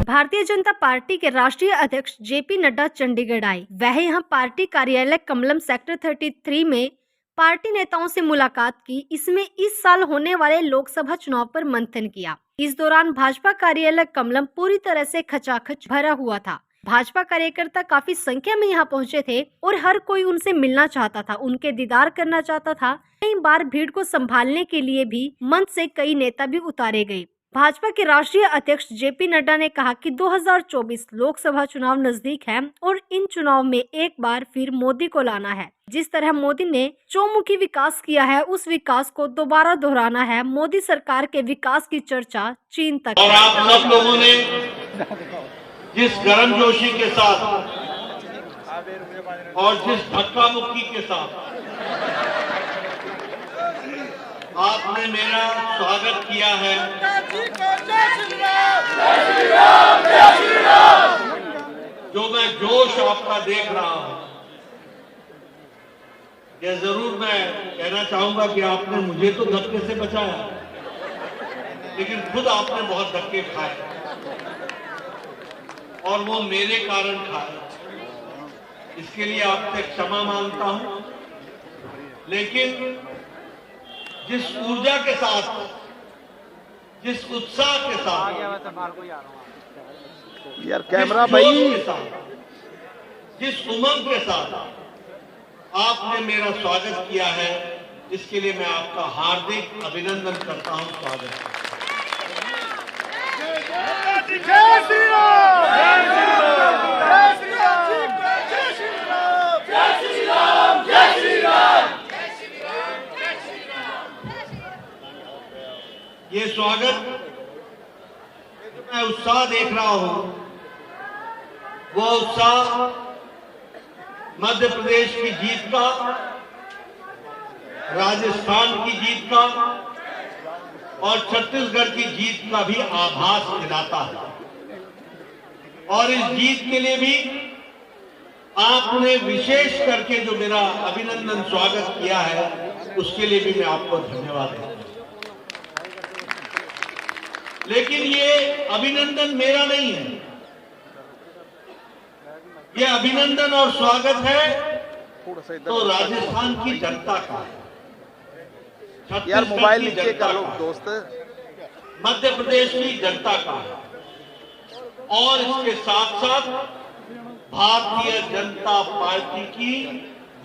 Bharatiya Janata party के राष्ट्रीय अध्यक्ष जेपी नड्डा चंडीगढ़ आए। वह यहां पार्टी कार्यालय कमलम सेक्टर 33 में पार्टी नेताओं से मुलाकात की। इसमें इस साल होने वाले लोकसभा चुनाव पर मंथन किया। इस दौरान भाजपा कार्यालय कमलम पूरी तरह से खचाखच भरा हुआ था। भाजपा कार्यकर्ता काफी संख्या में यहां पहुंचे थे और हर कोई उनसे मिलना चाहता था, उनके दीदार करना चाहता था। कई बार भीड़ को संभालने के लिए भी मंच से कई नेता भी उतारे गए। भाजपा के राष्ट्रीय अध्यक्ष जेपी नड्डा ने कहा कि 2024 लोकसभा चुनाव नजदीक है और इन चुनाव में एक बार फिर मोदी को लाना है। जिस तरह मोदी ने चौमुखी विकास किया है, उस विकास को दोबारा दोहराना है। मोदी सरकार के विकास की चर्चा चीन तक। और आप सब लोगों ने जिस गर्मजोशी के साथ और जिस धक्का मुक्की के साथ आपने मेरा स्वागत किया है, जो मैं जोश आपका देख रहा हूं, ये जरूर मैं कहना चाहूंगा कि आपने मुझे तो धक्के से बचाया, लेकिन खुद आपने बहुत धक्के खाए और वो मेरे कारण खाए। इसके लिए आपसे क्षमा मांगता हूं, लेकिन जिस ऊर्जा के साथ, जिस उत्साह के साथ, यार कैमरा भाई, जिस उमंग के साथ आपने मेरा स्वागत किया है, इसके लिए मैं आपका हार्दिक अभिनंदन करता हूं। स्वागत ये स्वागत मैं उत्साह देख रहा हूं, वो उत्साह मध्य प्रदेश की जीत का, राजस्थान की जीत का और छत्तीसगढ़ की जीत का भी आभास दिलाता है। और इस जीत के लिए भी आपने विशेष करके जो मेरा अभिनंदन स्वागत किया है, उसके लिए भी मैं आपको धन्यवाद देता हूं। लेकिन ये अभिनंदन मेरा नहीं है, ये अभिनंदन और स्वागत है तो राजस्थान की जनता का है, यार मोबाइल की नीचे जनता कर लो का, दोस्त, मध्य प्रदेश की जनता का है और इसके साथ साथ भारतीय जनता पार्टी की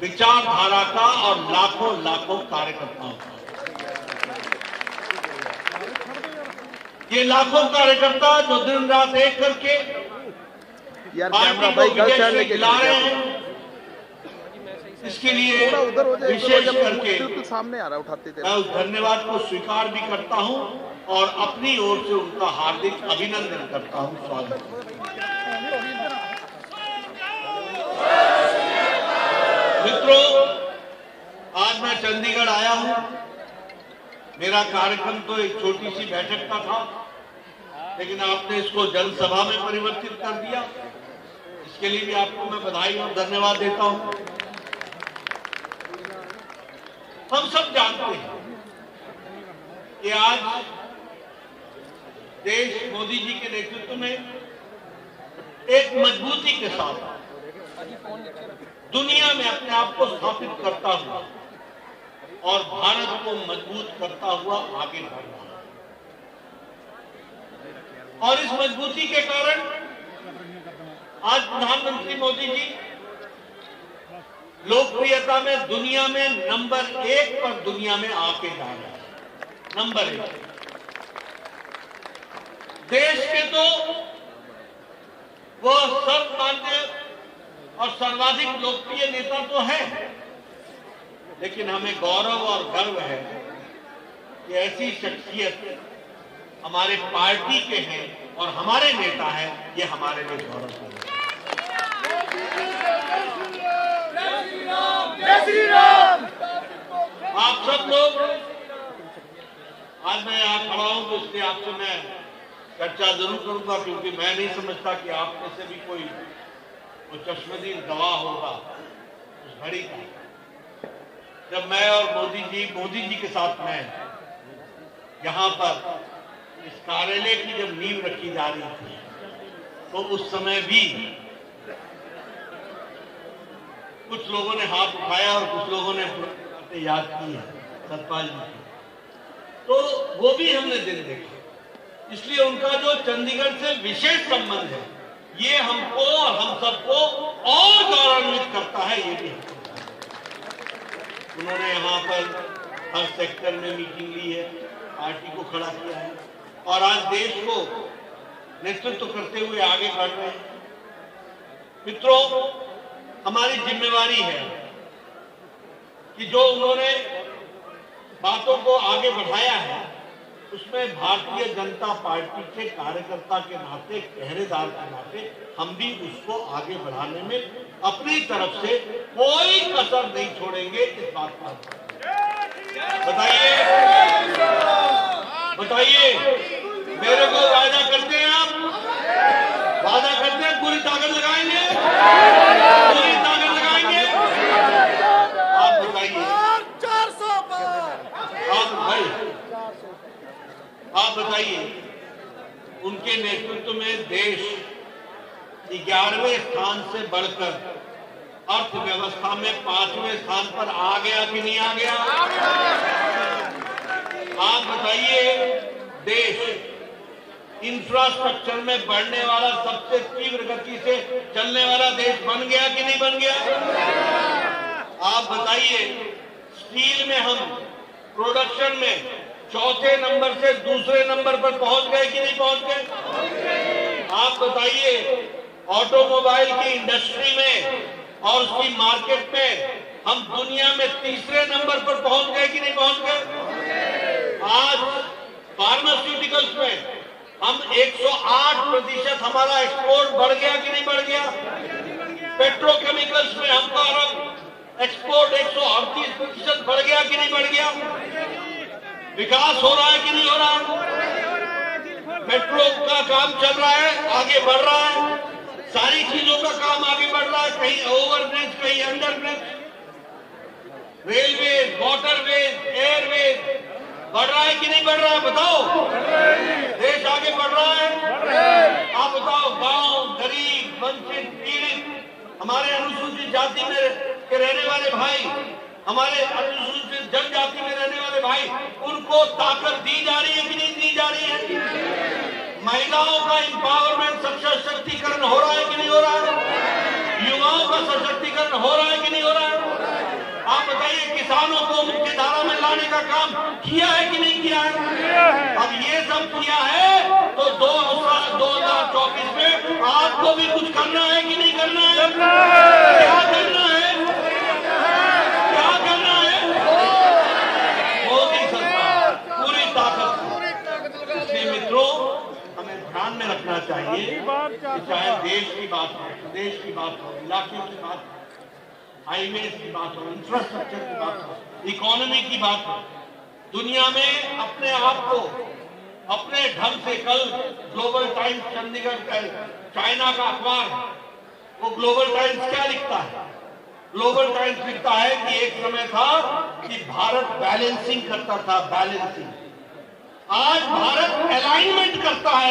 विचारधारा का और लाखों लाखों कार्यकर्ताओं का। ये लाखों कार्यकर्ता जो दिन रात एक करके यार पार्टी कैमरा को भाई गलत विजय चैनल से लेके दिला रहे चल हैं, इसके लिए थोड़ा उधर हो जाए, विशेष जब करके बिल्कुल सामने आ रहा उठाते थे। मैं उस धन्यवाद को स्वीकार भी करता हूं और अपनी ओर से उनका हार्दिक अभिनंदन करता हूं। स्वागत। मित्रों, आज मैं चंडीगढ़ आया हूं। मेरा कार्यक्रम तो एक छोटी सी बैठक का था, लेकिन आपने इसको जनसभा में परिवर्तित कर दिया। इसके लिए भी आपको मैं बधाई और धन्यवाद देता हूं। हम सब जानते हैं कि आज देश मोदी जी के नेतृत्व में एक मजबूती के साथ दुनिया में अपने आप को स्थापित करता हुआ और भारत को मजबूत करता हुआ आगे बढ़ रहा है। और इस मजबूती के कारण आज प्रधानमंत्री मोदी जी लोकप्रियता में दुनिया में नंबर 1 पर दुनिया में आके जा रहे हैं। नंबर 1 देश के तो वो सर्वमान्य और सर्वाधिक लोकप्रिय नेता तो है, लेकिन हमें गौरव और गर्व है कि ऐसी शख्सियत हमारे पार्टी के हैं और हमारे नेता हैं, ये हमारे लिए गौरव है। आप सब लोग, आज मैं यहाँ खड़ा हूं तो इसलिए आपसे मैं चर्चा जरूर करूंगा, क्योंकि मैं नहीं समझता कि आप में से भी कोई चश्मदीद गवाह होगा उस घड़ी का, जब मैं और मोदी जी के साथ मैं यहाँ पर इस कार्यालय की जब नींव रखी जा रही थी, तो उस समय भी कुछ लोगों ने हाथ उठाया और कुछ लोगों ने बातें याद की है सतपाल जी की, तो वो भी हमने दिन देखा। इसलिए उनका जो चंडीगढ़ से विशेष संबंध है, ये हमको और हम सबको और गौरवान्वित करता है। ये भी उन्होंने यहाँ पर हर सेक्टर में मीटिंग ली है, पार्टी को खड़ा किया है और आज देश को नेतृत्व करते हुए आगे बढ़ रहे हैं। मित्रों, हमारी जिम्मेवारी है कि जो उन्होंने बातों को आगे बढ़ाया है, उसमें भारतीय जनता पार्टी के कार्यकर्ता के नाते, पहरेदार के नाते हम भी उसको आगे बढ़ाने में अपनी तरफ से कोई कसर नहीं छोड़ेंगे। इस बात पर बताइए, मेरे को वादा करते हैं आप, वादा करते हैं पूरी ताकत लगाएंगे, पूरी ताकत लगाएंगे। आप बताइए, आप बताइए, उनके नेतृत्व में देश 11वें स्थान से बढ़कर अर्थव्यवस्था में 5वें स्थान पर आ गया कि नहीं आ गया? आप बताइए, देश इंफ्रास्ट्रक्चर में बढ़ने वाला, सबसे तीव्र गति से चलने वाला देश बन गया कि नहीं बन गया? आप बताइए, स्टील में हम प्रोडक्शन में चौथे नंबर से दूसरे नंबर पर पहुंच गए कि नहीं पहुंच गए? आप बताइए, ऑटोमोबाइल की इंडस्ट्री में और उसकी मार्केट में हम दुनिया में तीसरे नंबर पर पहुंच गए कि नहीं पहुंच गए? आज फार्मास्यूटिकल्स में हम 108% हमारा एक्सपोर्ट बढ़ गया कि नहीं बढ़ गया? पेट्रोकेमिकल्स में हमारा एक्सपोर्ट 138% बढ़ गया कि नहीं बढ़ गया? विकास हो रहा है कि नहीं हो रहा है? मेट्रो का काम चल रहा है, आगे बढ़ रहा है, सारी चीजों का काम आगे बढ़ रहा है, कहीं ओवरब्रिज, कहीं अंडरब्रिज, रेलवे, वाटरवेज, एयरवेज बढ़ रहा है कि नहीं बढ़ रहा है? बताओ, देश आगे बढ़ रहा है। आप बताओ, गांव, गरीब, वंचित, पीड़ित, हमारे अनुसूचित जाति में के रहने वाले भाई, हमारे अनुसूचित जनजाति में रहने वाले भाई, उनको ताकत दी जा रही है कि नहीं दी जा रही है? महिलाओं का एम्पावरमेंट, सशक्तिकरण हो रहा है कि नहीं हो रहा है? युवाओं का सशक्तिकरण हो रहा है कि नहीं हो रहा है? आप बताइए, किसानों को मुख्य धारा में लाने का काम किया है कि नहीं किया है? अब ये सब किया है तो 2024 में आपको भी कुछ करना है कि नहीं करना है? क्या करना है? क्या करना है? मोदी सरकार पूरी ताकत। इसलिए मित्रों, हमें ध्यान में रखना चाहिए कि चाहे देश की बात हो, प्रदेश की बात हो, इलाके की बात हो, हाईवेज की बात हो, इंफ्रास्ट्रक्चर की बात हो, इकोनॉमी की बात हो, दुनिया में अपने आप को अपने ढंग से, कल ग्लोबल टाइम्स चंडीगढ़ का चाइना का अखबार, वो ग्लोबल टाइम्स क्या लिखता है? ग्लोबल टाइम्स लिखता है कि एक समय था कि भारत बैलेंसिंग करता था, बैलेंसिंग। आज भारत अलाइनमेंट करता है,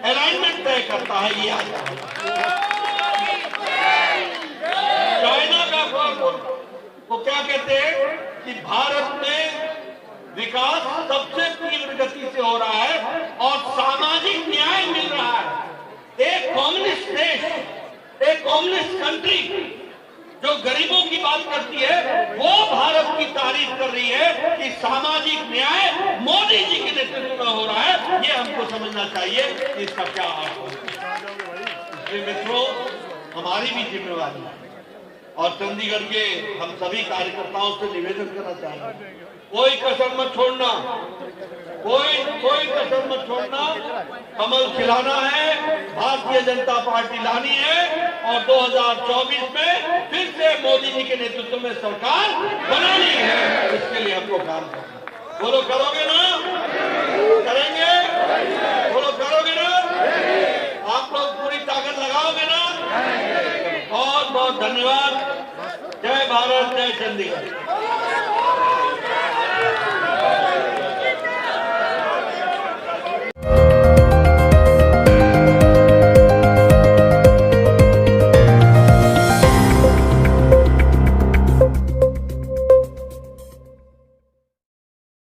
अलाइनमेंट तय करता है। ये चाइना का वो क्या कहते हैं कि भारत में विकास सबसे तीव्र गति से हो रहा है और सामाजिक न्याय मिल रहा है। एक कम्युनिस्ट देश, एक कम्युनिस्ट कंट्री जो गरीबों की बात करती है, वो भारत की तारीफ कर रही है कि सामाजिक न्याय मोदी जी के नेतृत्व में हो रहा है। ये हमको समझना चाहिए कि इसका क्या अर्थ है। मित्रों, हमारी भी जिम्मेवारी है और चंडीगढ़ के हम सभी कार्यकर्ताओं से निवेदन करना चाहेंगे, कोई कसर मत छोड़ना, कोई कसर मत छोड़ना। कमल खिलाना है, भारतीय जनता पार्टी लानी है और 2024 में फिर से मोदी जी के नेतृत्व में सरकार बनानी है। इसके लिए हमको काम करना। बोलो, करोगे ना? करेंगे? बोलो, करोगे ना? आप लोग पूरी ताकत लगाओगे ना? बहुत बहुत धन्यवाद। जय भारत, जय चंडीगढ़।